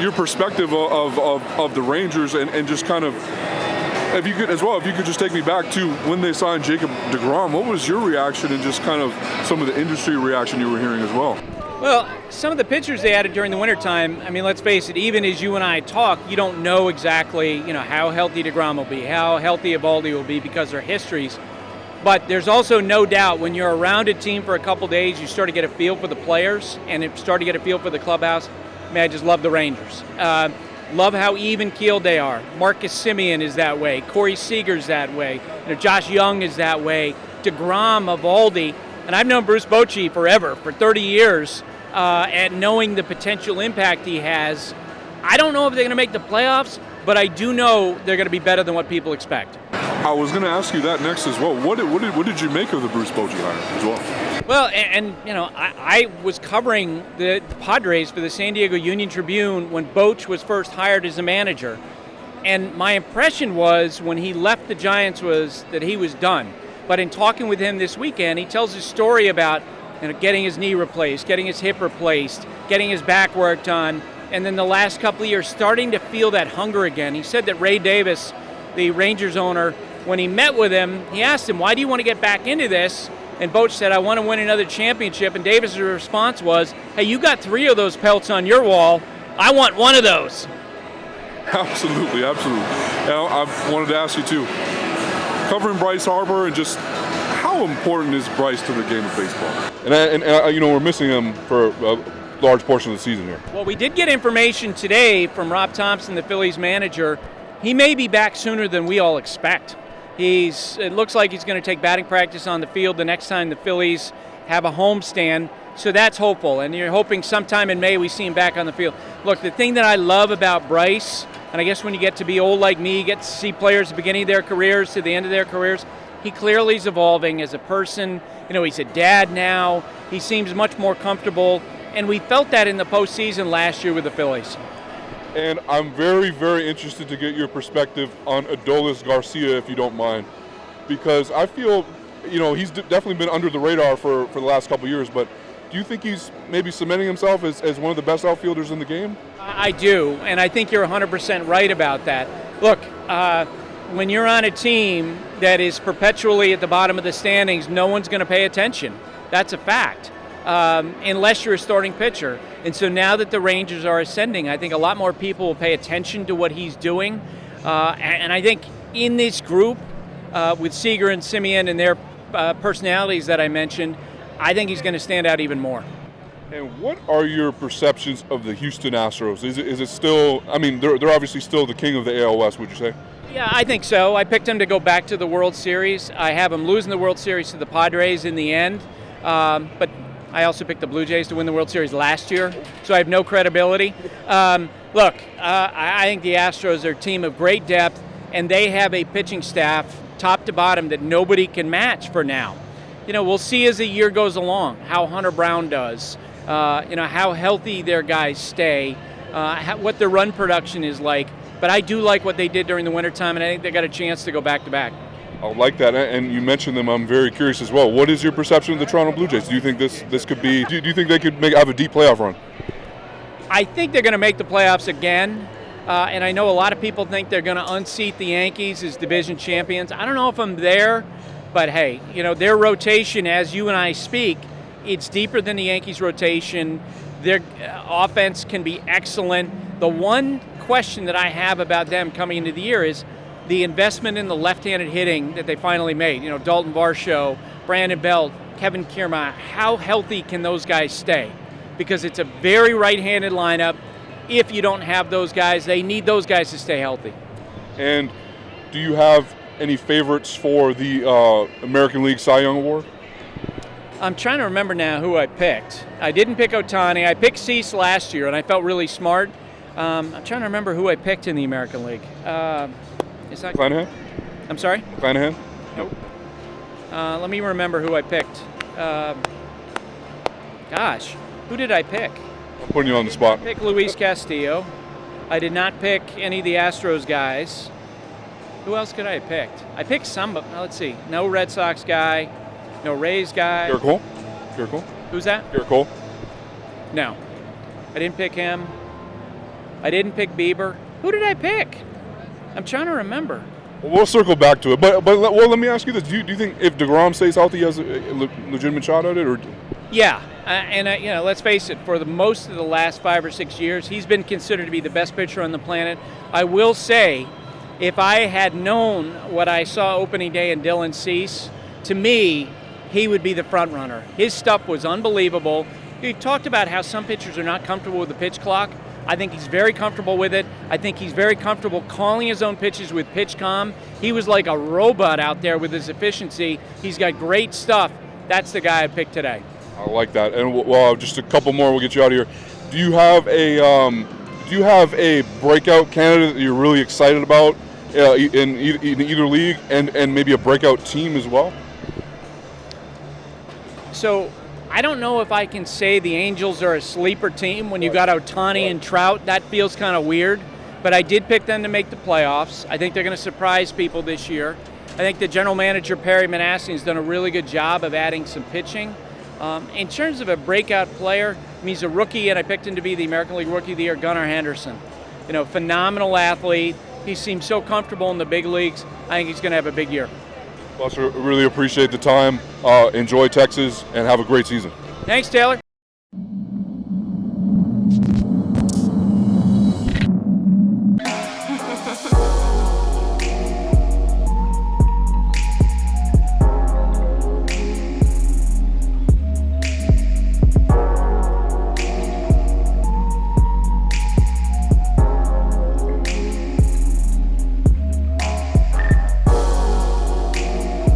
your perspective of the Rangers and just kind of, if you could just take me back to when they signed Jacob DeGrom, what was your reaction and just kind of some of the industry reaction you were hearing as well? Well, some of the pitchers they added during the wintertime, I mean, let's face it, even as you and I talk, you don't know exactly, how healthy DeGrom will be, how healthy Eovaldi will be because of their histories. But there's also no doubt when you're around a team for a couple days, you start to get a feel for the players and start to get a feel for the clubhouse. Man, I just love the Rangers. Love how even-keeled they are. Marcus Semien is that way. Corey Seager's that way. Josh Young is that way. DeGrom, Eovaldi. And I've known Bruce Bochy forever, for 30 years, and knowing the potential impact he has. I don't know if they're going to make the playoffs, but I do know they're going to be better than what people expect. I was going to ask you that next as well. What did you make of the Bruce Bochy hire as well? Well, I was covering the Padres for the San Diego Union Tribune when Boch was first hired as a manager. And my impression was when he left the Giants was that he was done. But in talking with him this weekend, he tells his story about getting his knee replaced, getting his hip replaced, getting his back worked on, and then the last couple of years starting to feel that hunger again. He said that Ray Davis, the Rangers owner, when he met with him, he asked him, why do you want to get back into this? And Boch said, I want to win another championship. And Davis' response was, hey, you got 3 of those pelts on your wall. I want 1 of those. Absolutely. I wanted to ask you, too, covering Bryce Harper and just how important is Bryce to the game of baseball? And we're missing him for a large portion of the season here. Well, we did get information today from Rob Thompson, the Phillies manager. He may be back sooner than we all expect. It looks like he's going to take batting practice on the field the next time the Phillies have a homestand, so that's hopeful. And you're hoping sometime in May we see him back on the field. Look, the thing that I love about Bryce, and I guess when you get to be old like me, you get to see players at the beginning of their careers to the end of their careers, he clearly is evolving as a person. He's a dad now. He seems much more comfortable, and we felt that in the postseason last year with the Phillies. And I'm very, very interested to get your perspective on Adolis Garcia, if you don't mind, because I feel, he's definitely been under the radar for the last couple of years, but do you think he's maybe cementing himself as one of the best outfielders in the game? I do, and I think you're 100% right about that. Look, when you're on a team that is perpetually at the bottom of the standings, no one's going to pay attention. That's a fact, unless you're a starting pitcher. And so now that the Rangers are ascending, I think a lot more people will pay attention to what he's doing. And I think in this group, with Seager and Semien and their personalities that I mentioned, I think he's going to stand out even more. And what are your perceptions of the Houston Astros? Is it still, they're obviously still the king of the AL West, would you say? Yeah, I think so. I picked them to go back to the World Series. I have them losing the World Series to the Padres in the end. But I also picked the Blue Jays to win the World Series last year, so I have no credibility. Look, I think the Astros are a team of great depth, and they have a pitching staff, top to bottom, that nobody can match for now. We'll see as the year goes along how Hunter Brown does, how healthy their guys stay, what their run production is like. But I do like what they did during the wintertime, and I think they got a chance to go back-to-back. I like that, and you mentioned them. I'm very curious as well. What is your perception of the Toronto Blue Jays? Do you think this could be? Do you think they could have a deep playoff run? I think they're going to make the playoffs again, and I know a lot of people think they're going to unseat the Yankees as division champions. I don't know if I'm there, but hey, their rotation, as you and I speak, it's deeper than the Yankees' rotation. Their offense can be excellent. The one question that I have about them coming into the year is the investment in the left-handed hitting that they finally made. Dalton Varsho, Brandon Belt, Kevin Kiermaier. How healthy can those guys stay? Because it's a very right-handed lineup. If you don't have those guys, they need those guys to stay healthy. And do you have any favorites for the American League Cy Young Award? I'm trying to remember now who I picked. I didn't pick Ohtani. I picked Cease last year, and I felt really smart. I'm trying to remember who I picked in the American League. Is that Clanahan? I'm sorry? Clanahan? Nope. Let me remember who I picked. Gosh, who did I pick? I'm putting you on the spot. I picked Luis Castillo. I did not pick any of the Astros guys. Who else could I have picked? I picked some, but let's see. No Red Sox guy. No Rays guy. Garrett Cole? Garrett Cole? Who's that? Garrett Cole? No. I didn't pick him. I didn't pick Bieber. Who did I pick? I'm trying to remember. Well, we'll circle back to it. But let me ask you this. Do you think if DeGrom stays healthy, he has a legitimate shot at it? Or? Yeah. Let's face it, for the most of the last 5 or 6 years, he's been considered to be the best pitcher on the planet. I will say, if I had known what I saw opening day in Dylan Cease, to me, he would be the front runner. His stuff was unbelievable. We've talked about how some pitchers are not comfortable with the pitch clock. I think he's very comfortable with it. I think he's very comfortable calling his own pitches with PitchCom. He was like a robot out there with his efficiency. He's got great stuff. That's the guy I picked today. I like that. And well, just a couple more. We'll get you out of here. Do you have a breakout candidate that you're really excited about in either league, and maybe a breakout team as well? So I don't know if I can say the Angels are a sleeper team when you've got Ohtani and Trout. That feels kind of weird. But I did pick them to make the playoffs. I think they're going to surprise people this year. I think the general manager, Perry Manassian, has done a really good job of adding some pitching. In terms of a breakout player, he's a rookie, and I picked him to be the American League Rookie of the Year, Gunnar Henderson. Phenomenal athlete. He seems so comfortable in the big leagues. I think he's going to have a big year. Buster, really appreciate the time. Enjoy Texas and have a great season. Thanks, Taylor.